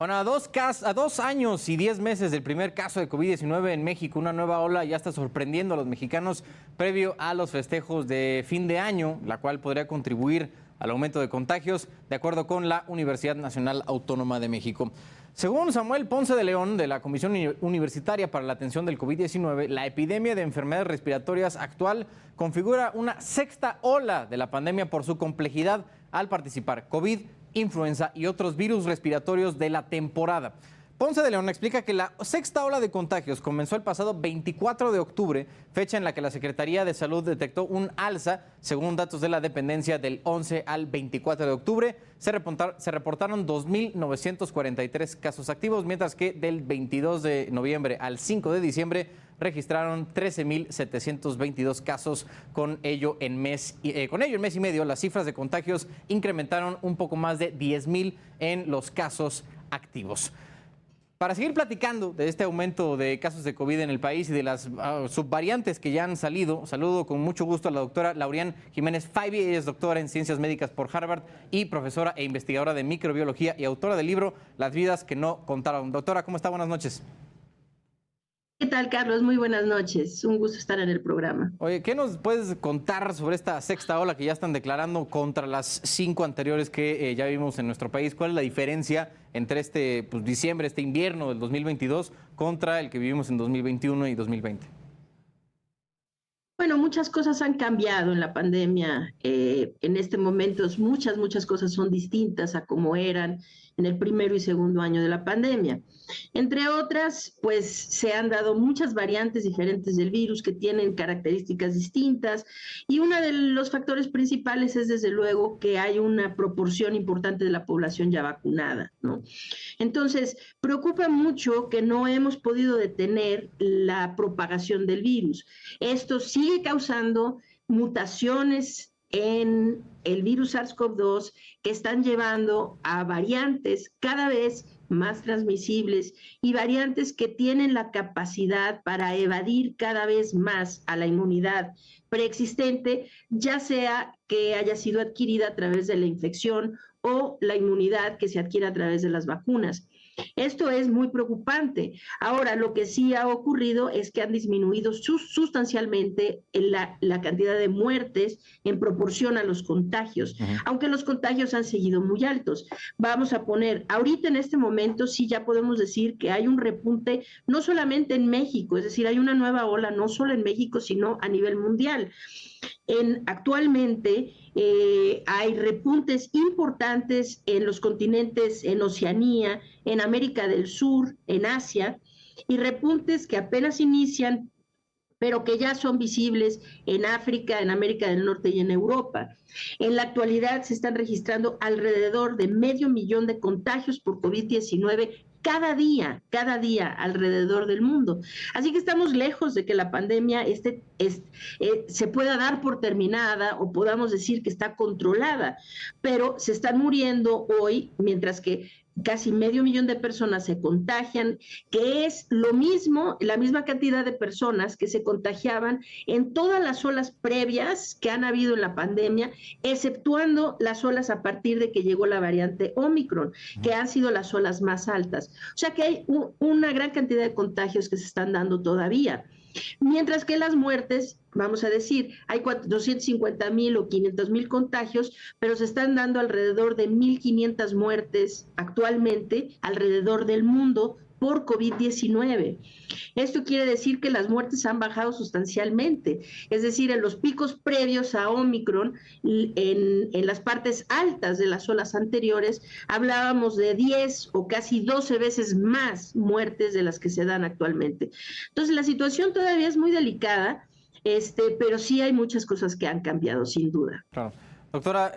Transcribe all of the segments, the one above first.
Bueno, a 2 años y 10 meses del primer caso de COVID-19 en México, una nueva ola ya está sorprendiendo a los mexicanos previo a los festejos de fin de año, la cual podría contribuir al aumento de contagios, de acuerdo con la Universidad Nacional Autónoma de México. Según Samuel Ponce de León, de la Comisión Universitaria para la Atención del COVID-19, la epidemia de enfermedades respiratorias actual configura una sexta ola de la pandemia por su complejidad al participar COVID, influenza y otros virus respiratorios de la temporada. Ponce de León explica que la sexta ola de contagios comenzó el pasado 24 de octubre, fecha en la que la Secretaría de Salud detectó un alza, según datos de la dependencia del 11 al 24 de octubre. Se reportaron 2.943 casos activos, mientras que del 22 de noviembre al 5 de diciembre registraron 13.722 casos. Con ello en mes y medio, las cifras de contagios incrementaron un poco más de 10.000 en los casos activos. Para seguir platicando de este aumento de casos de COVID en el país y de las subvariantes que ya han salido, saludo con mucho gusto a la doctora Laurian Jiménez Faibi. Ella es doctora en Ciencias Médicas por Harvard y profesora e investigadora de microbiología y autora del libro Las vidas que no contaron. Doctora, ¿cómo está? Buenas noches. ¿Qué tal, Carlos? Muy buenas noches. Un gusto estar en el programa. Oye, ¿qué nos puedes contar sobre esta sexta ola que ya están declarando contra las 5 anteriores que ya vimos en nuestro país? ¿Cuál es la diferencia entre este diciembre, este invierno del 2022 contra el que vivimos en 2021 y 2020? Bueno, muchas cosas han cambiado en la pandemia. En este momento muchas cosas son distintas a como eran en el primero y segundo año de la pandemia. Entre otras, pues se han dado muchas variantes diferentes del virus que tienen características distintas, y uno de los factores principales es desde luego que hay una proporción importante de la población ya vacunada, ¿no? Entonces, preocupa mucho que no hemos podido detener la propagación del virus. Esto sigue causando mutaciones en el virus SARS-CoV-2 que están llevando a variantes cada vez más transmisibles y variantes que tienen la capacidad para evadir cada vez más a la inmunidad preexistente, ya sea que haya sido adquirida a través de la infección o la inmunidad que se adquiere a través de las vacunas. Esto es muy preocupante. Ahora, lo que sí ha ocurrido es que han disminuido sustancialmente la cantidad de muertes en proporción a los contagios, aunque los contagios han seguido muy altos. Vamos a poner, ahorita en este momento sí ya podemos decir que hay un repunte, no solamente en México, es decir, hay una nueva ola, no solo en México, sino a nivel mundial. Actualmente hay repuntes importantes en los continentes, en Oceanía, en América del Sur, en Asia, y repuntes que apenas inician, pero que ya son visibles en África, en América del Norte y en Europa. En la actualidad se están registrando alrededor de 500,000 de contagios por COVID-19 cada día alrededor del mundo. Así que estamos lejos de que la pandemia se pueda dar por terminada o podamos decir que está controlada, pero se están muriendo hoy, mientras que casi 500,000 de personas se contagian, que es lo mismo, la misma cantidad de personas que se contagiaban en todas las olas previas que han habido en la pandemia, exceptuando las olas a partir de que llegó la variante Omicron, que han sido las olas más altas. O sea que hay una gran cantidad de contagios que se están dando todavía. Mientras que las muertes, vamos a decir, hay 250,000 o 500,000 contagios, pero se están dando alrededor de 1,500 muertes actualmente alrededor del mundo por COVID-19. Esto quiere decir que las muertes han bajado sustancialmente, es decir, en los picos previos a Omicron, en las partes altas de las olas anteriores, hablábamos de 10 o casi 12 veces más muertes de las que se dan actualmente. Entonces, la situación todavía es muy delicada, pero sí hay muchas cosas que han cambiado, sin duda. Claro. Doctora,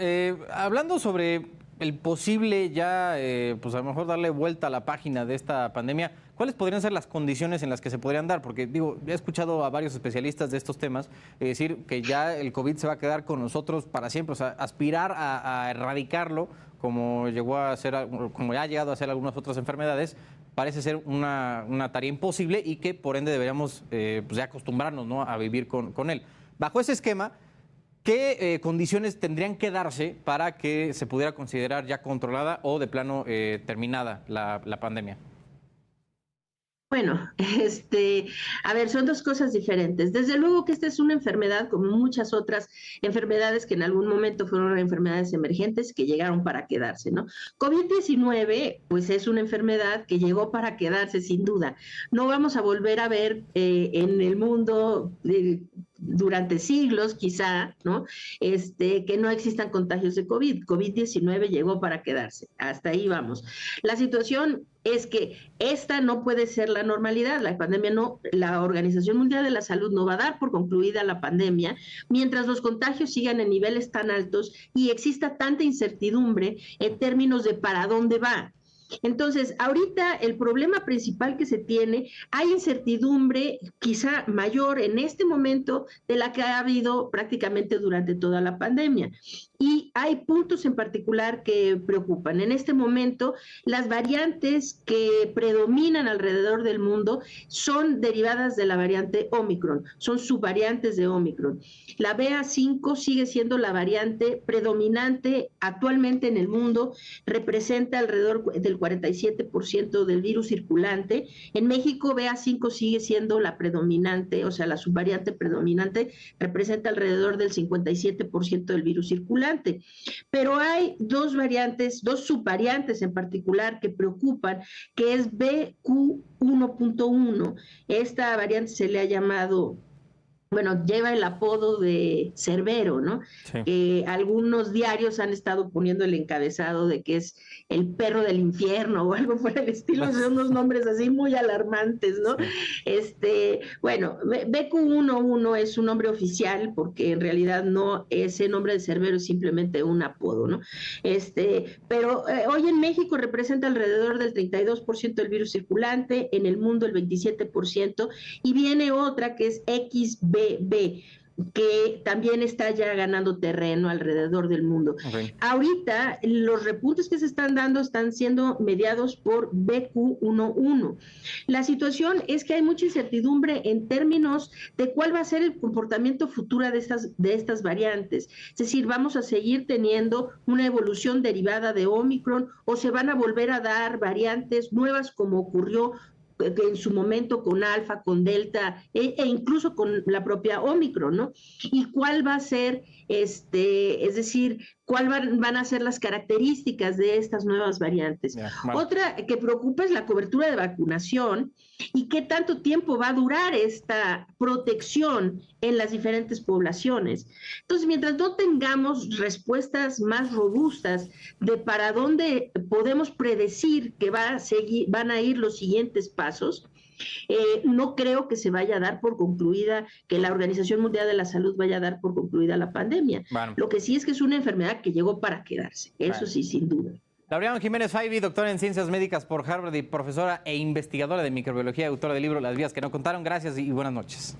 hablando sobre el posible ya, pues a lo mejor darle vuelta a la página de esta pandemia, ¿cuáles podrían ser las condiciones en las que se podrían dar? Porque digo, he escuchado a varios especialistas de estos temas decir que ya el COVID se va a quedar con nosotros para siempre, o sea, aspirar a erradicarlo como como ya ha llegado a ser algunas otras enfermedades, parece ser una tarea imposible y que por ende deberíamos pues ya acostumbrarnos, ¿no?, a vivir con él. Bajo ese esquema, ¿Qué condiciones tendrían que darse para que se pudiera considerar ya controlada o de plano terminada la pandemia? Bueno, a ver, son dos cosas diferentes. Desde luego que esta es una enfermedad, como muchas otras enfermedades que en algún momento fueron enfermedades emergentes que llegaron para quedarse, ¿no? COVID-19, pues es una enfermedad que llegó para quedarse, sin duda. No vamos a volver a ver en el mundo durante siglos, quizá, ¿no? Que no existan contagios de COVID. COVID-19 llegó para quedarse. Hasta ahí vamos. La situación es que esta no puede ser la normalidad. La pandemia no, la Organización Mundial de la Salud no va a dar por concluida la pandemia mientras los contagios sigan en niveles tan altos y exista tanta incertidumbre en términos de para dónde va. Entonces, ahorita el problema principal que se tiene, hay incertidumbre quizá mayor en este momento de la que ha habido prácticamente durante toda la pandemia. Y hay puntos en particular que preocupan. En este momento, las variantes que predominan alrededor del mundo son derivadas de la variante Omicron, son subvariantes de Omicron. La BA5 sigue siendo la variante predominante actualmente en el mundo, representa alrededor del 47% del virus circulante. En México, BA5 sigue siendo la predominante, o sea, la subvariante predominante, representa alrededor del 57% del virus circulante. Pero hay dos variantes, dos subvariantes en particular que preocupan, que es BQ1.1. Esta variante se le ha llamado, bueno, lleva el apodo de Cerbero, ¿no? Sí. Algunos diarios han estado poniendo el encabezado de que es el perro del infierno o algo por el estilo, son unos nombres así muy alarmantes, ¿no? Sí. Bueno, BQ1.1 es un nombre oficial porque en realidad no, ese nombre de Cerbero es simplemente un apodo, ¿no? Pero hoy en México representa alrededor del 32% del virus circulante, en el mundo el 27%, y viene otra que es XB, que también está ya ganando terreno alrededor del mundo. Okay. Ahorita los repuntes que se están dando están siendo mediados por BQ1.1. La situación es que hay mucha incertidumbre en términos de cuál va a ser el comportamiento futuro de estas variantes. Es decir, vamos a seguir teniendo una evolución derivada de Omicron o se van a volver a dar variantes nuevas como ocurrió en su momento con Alfa, con Delta e incluso con la propia Omicron, ¿no? Y cuál va a ser, es decir, cuáles van a ser las características de estas nuevas variantes. Bueno. Otra que preocupa es la cobertura de vacunación y qué tanto tiempo va a durar esta protección en las diferentes poblaciones. Entonces, mientras no tengamos respuestas más robustas de para dónde podemos predecir que van a ir los siguientes pasos, no creo que se vaya a dar por concluida, que la Organización Mundial de la Salud vaya a dar por concluida la pandemia. Bueno. Lo que sí es que es una enfermedad que llegó para quedarse, eso sí, sin duda. Laureano Jiménez Faibi, doctora en Ciencias Médicas por Harvard y profesora e investigadora de microbiología, autora del libro Las vías que no contaron. Gracias y buenas noches.